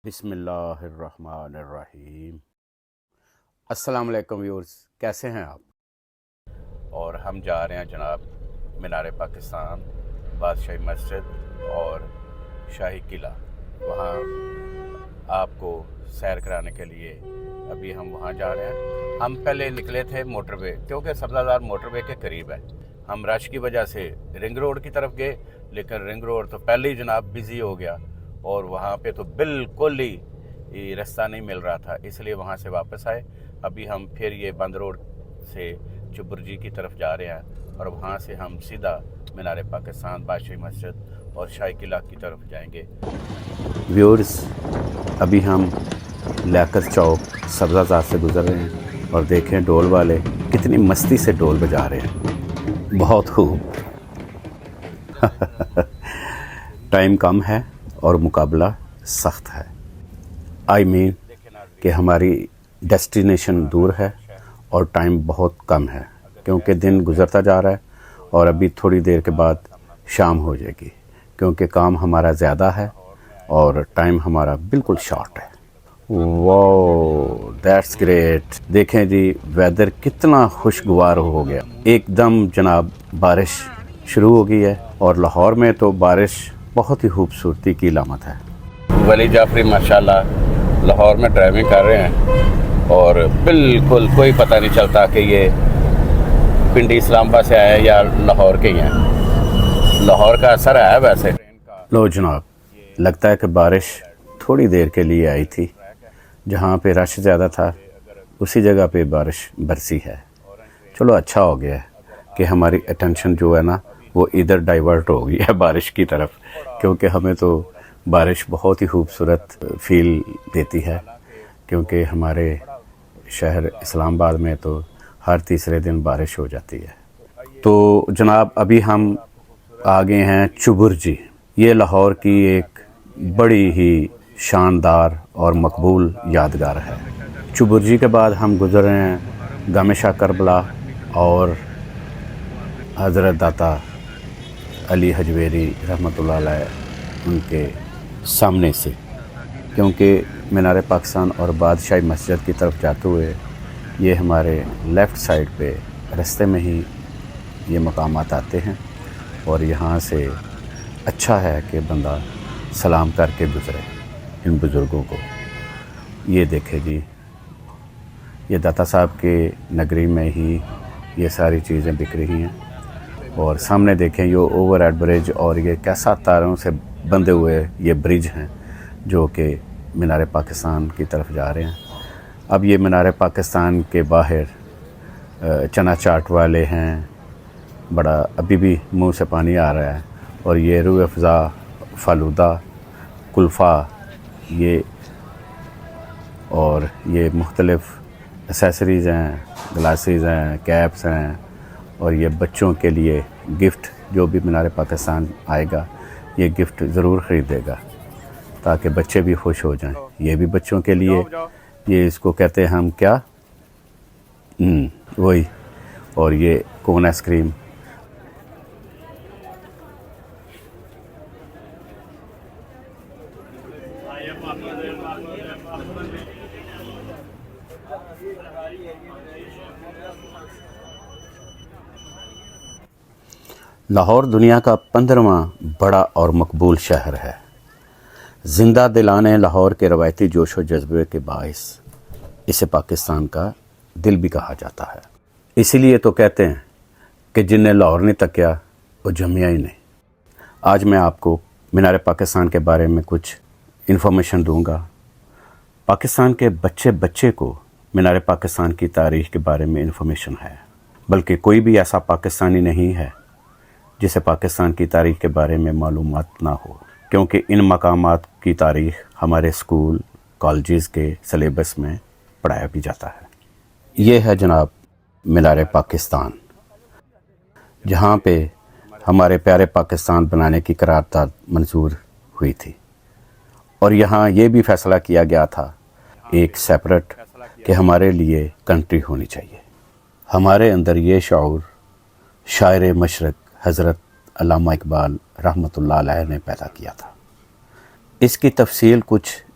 بسم اللہ الرحمن الرحیم۔ السلام علیکم ویورز، کیسے ہیں آپ؟ اور ہم جا رہے ہیں جناب مینار پاکستان، بادشاہی مسجد اور شاہی قلعہ، وہاں آپ کو سیر کرانے کے لیے ابھی ہم وہاں جا رہے ہیں۔ ہم پہلے نکلے تھے موٹر وے، کیونکہ سبزہ موٹر وے کے قریب ہے۔ ہم رش کی وجہ سے رنگ روڈ کی طرف گئے، لیکن رنگ روڈ تو پہلے ہی جناب بزی ہو گیا اور وہاں پہ تو بالکل ہی راستہ نہیں مل رہا تھا، اس لیے وہاں سے واپس آئے۔ ابھی ہم پھر یہ بند روڈ سے چبرجی کی طرف جا رہے ہیں اور وہاں سے ہم سیدھا مینار پاکستان، بادشاہی مسجد اور شاہی قلعہ کی طرف جائیں گے۔ ویورز، ابھی ہم لیاقت چوک سبزہ زاد سے گزر رہے ہیں اور دیکھیں ڈول والے کتنی مستی سے ڈول بجا رہے ہیں، بہت خوب۔ ٹائم کم ہے اور مقابلہ سخت ہے، کہ ہماری ڈیسٹینیشن دور ہے اور ٹائم بہت کم ہے، کیونکہ دن گزرتا جا رہا ہے اور ابھی تھوڑی دیر کے بعد شام ہو جائے گی، کیونکہ کام ہمارا زیادہ ہے اور ٹائم ہمارا بالکل شارٹ ہے۔ واو، دیٹس گریٹ۔ دیکھیں جی، ویدر کتنا خوشگوار ہو گیا، ایک دم جناب بارش شروع ہو گئی ہے، اور لاہور میں تو بارش بہت ہی خوبصورتی کی علامت ہے۔ ولی جعفری ماشاءاللہ لاہور میں ڈرائیونگ کر رہے ہیں اور بالکل کوئی پتہ نہیں چلتا کہ یہ پنڈی اسلام آباد سے آئے یا لاہور کے ہی ہیں۔ لاہور کا اثر ہے ویسے۔ لو جناب، لگتا ہے کہ بارش تھوڑی دیر کے لیے آئی تھی، جہاں پہ رش زیادہ تھا اسی جگہ پہ بارش برسی ہے۔ چلو اچھا ہو گیا ہے کہ ہماری اٹینشن جو ہے نا وہ ادھر ڈائیورٹ ہو گئی ہے بارش کی طرف، کیونکہ ہمیں تو بارش بہت ہی خوبصورت فیل دیتی ہے، کیونکہ ہمارے شہر اسلام آباد میں تو ہر تیسرے دن بارش ہو جاتی ہے۔ تو جناب ابھی ہم آگے ہیں چبرجی۔ یہ لاہور کی ایک بڑی ہی شاندار اور مقبول یادگار ہے۔ چبرجی کے بعد ہم گزر رہے ہیں گم شاہ کربلا اور حضرت داتا علی حجویری رحمۃ اللہ علیہ ان کے سامنے سے، کیونکہ مینار پاکستان اور بادشاہی مسجد کی طرف جاتے ہوئے یہ ہمارے لیفٹ سائڈ پہ رستے میں ہی یہ مقامات آتے ہیں، اور یہاں سے اچھا ہے کہ بندہ سلام کر کے گزرے ان بزرگوں کو۔ یہ دیکھیں جی، یہ داتا صاحب کے نگری میں ہی یہ ساری چیزیں بک رہی ہیں، اور سامنے دیکھیں یہ اوور ہیڈ برج، اور یہ کیسا تاروں سے بندھے ہوئے یہ برج ہیں جو کہ مینار پاکستان کی طرف جا رہے ہیں۔ اب یہ مینار پاکستان کے باہر چنا چاٹ والے ہیں، بڑا ابھی بھی منہ سے پانی آ رہا ہے، اور یہ روح افزا، فالودہ، کلفہ، یہ اور یہ مختلف اسیسریز ہیں، گلاسز ہیں، کیپس ہیں، اور یہ بچوں کے لیے گفٹ، جو بھی مینار پاکستان آئے گا یہ گفٹ ضرور خریدے گا تاکہ بچے بھی خوش ہو جائیں۔ یہ بھی بچوں کے لیے، یہ اس کو کہتے ہیں ہم کیا، وہی، اور یہ کون آئس کریم۔ لاہور دنیا کا 15واں بڑا اور مقبول شہر ہے۔ زندہ دلانے لاہور کے روایتی جوش و جذبے کے باعث اسے پاکستان کا دل بھی کہا جاتا ہے۔ اسی لیے تو کہتے ہیں کہ جن نے لاہور نہیں تکیا وہ جمیا ہی نہیں۔ آج میں آپ کو مینار پاکستان کے بارے میں کچھ انفارمیشن دوں گا۔ پاکستان کے بچے بچے کو مینار پاکستان کی تاریخ کے بارے میں انفارمیشن ہے، بلکہ کوئی بھی ایسا پاکستانی نہیں ہے جسے پاکستان کی تاریخ کے بارے میں معلومات نہ ہو، کیونکہ ان مقامات کی تاریخ ہمارے اسکول، کالجز کے سلیبس میں پڑھایا بھی جاتا ہے۔ یہ ہے جناب مینار پاکستان، جہاں پہ ہمارے پیارے پاکستان بنانے کی قرارداد منظور ہوئی تھی، اور یہاں یہ بھی فیصلہ کیا گیا تھا ایک سیپریٹ کہ ہمارے لیے کنٹری ہونی چاہیے۔ ہمارے اندر یہ شعور شاعر مشرق حضرت علامہ اقبال رحمۃ اللہ علیہ نے پیدا کیا تھا۔ اس کی تفصیل کچھ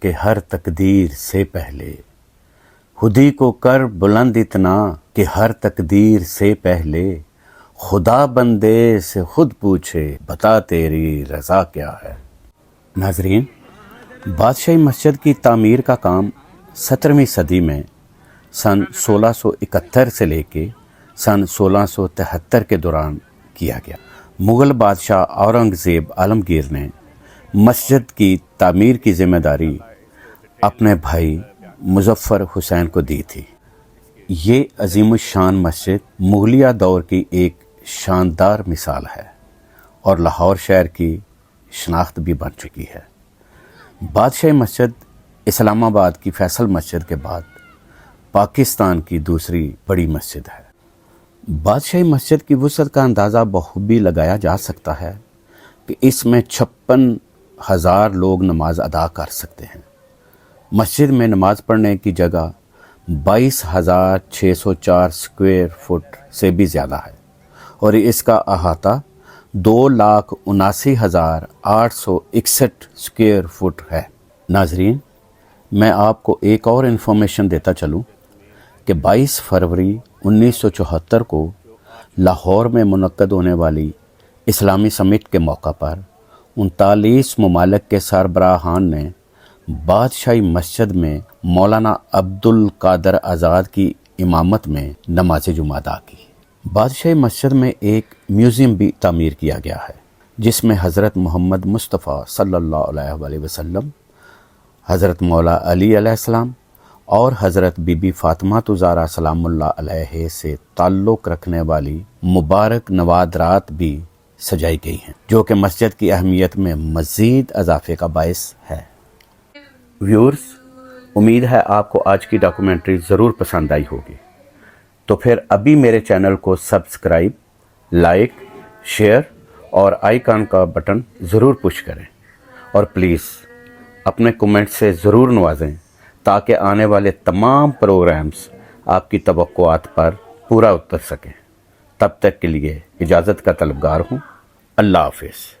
کہ ہر تقدیر سے پہلے، خودی کو کر بلند اتنا کہ ہر تقدیر سے پہلے، خدا بندے سے خود پوچھے بتا تیری رضا کیا ہے۔ ناظرین، بادشاہی مسجد کی تعمیر کا کام 17ویں صدی میں سن 1671 سے لے کے سن 1673 کے دوران کیا گیا۔ مغل بادشاہ اورنگزیب عالمگیر نے مسجد کی تعمیر کی ذمہ داری اپنے بھائی مظفر حسین کو دی تھی۔ یہ عظیم الشان مسجد مغلیہ دور کی ایک شاندار مثال ہے اور لاہور شہر کی شناخت بھی بن چکی ہے۔ بادشاہی مسجد اسلام آباد کی فیصل مسجد کے بعد پاکستان کی دوسری بڑی مسجد ہے۔ بادشاہی مسجد کی وسعت کا اندازہ بخوبی لگایا جا سکتا ہے کہ اس میں 56,000 لوگ نماز ادا کر سکتے ہیں۔ مسجد میں نماز پڑھنے کی جگہ 22,604 اسکوائر فٹ سے بھی زیادہ ہے اور اس کا احاطہ 2,79,861 اسکوائر فٹ ہے۔ ناظرین، میں آپ کو ایک اور انفارمیشن دیتا چلوں کہ 22 فروری 1974 کو لاہور میں منعقد ہونے والی اسلامی سمٹ کے موقع پر 39 ممالک کے سربراہان نے بادشاہی مسجد میں مولانا عبد القادر آزاد کی امامت میں نماز جمعہ ادا کی۔ بادشاہی مسجد میں ایک میوزیم بھی تعمیر کیا گیا ہے جس میں حضرت محمد مصطفیٰ صلی اللہ علیہ وآلہ وسلم، حضرت مولا علی علیہ السلام اور حضرت بی بی فاطمہ زہرا سلام اللہ علیہ سے تعلق رکھنے والی مبارک نوادرات بھی سجائی گئی ہیں، جو کہ مسجد کی اہمیت میں مزید اضافے کا باعث ہے۔ ویورز، امید ہے آپ کو آج کی ڈاکومنٹری ضرور پسند آئی ہوگی، تو پھر ابھی میرے چینل کو سبسکرائب، لائک، شیئر اور آئیکن کا بٹن ضرور پش کریں اور پلیز اپنے کمنٹ سے ضرور نوازیں تاکہ آنے والے تمام پروگرامز آپ کی توقعات پر پورا اتر سکیں۔ تب تک کے لیے اجازت کا طلبگار ہوں۔ اللہ حافظ۔